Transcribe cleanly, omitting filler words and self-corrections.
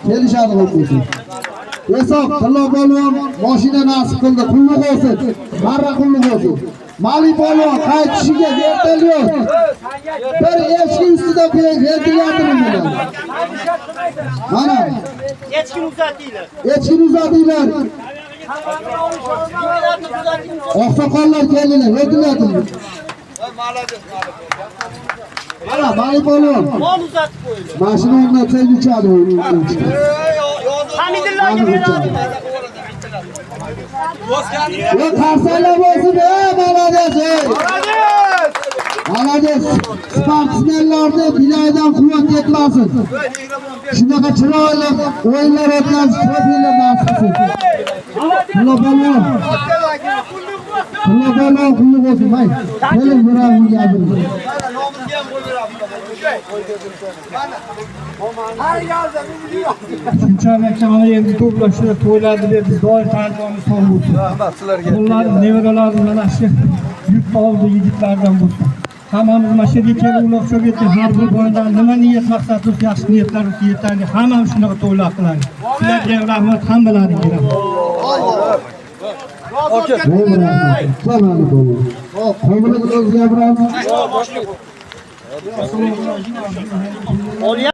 kelishadi bo'lsin. Hisob Tillo polvon mashina nasib qildi, qulluq olsin, marra qulluq olsin. Mali polvon qaytishiga vertolyot. Bir echki ustida vertolyotini mana. Echkini uzatinglar. Echkini uzatinglar. Oqsoqollar keldilar, vertolyotini. Mana Mali polvon. Mol uzatib qo'ydi. Mashina o'rnab sevgichadi o'yin. Hamidillohga beradi. Yo qarsaylar bo'lsin, malades. Malades. Sportsmenlarni bilaydan quvvat yetmasin. Shunaqa chiroyli o'yinlar o'tkazish profillar nasib qilsin. Tillo polvon. Tillo polvon qulluq bo'lsin, may. Keling birovga gapirib. Shunchalik mana endi to'plashib to'ylarni deb doim tanitamiz ham bo'lsin. Rahmat sizlarga. Ular nevaralarimiz mana shu yurt oldi yigitlardan bo'lsin. Hammamiz mana shu yerga kelib uloqib ketgan har bir boydan nima niyat maqsad bo'lsa, yaxshi niyatlar bo'lsa yetadi. Hammamiz shunaqa to'ylar qiladi. Sizlarga ham rahmat, hammalarga rahmat. Okey. Salom bo'lsin. Hop, qo'milib o'zga gapiramiz.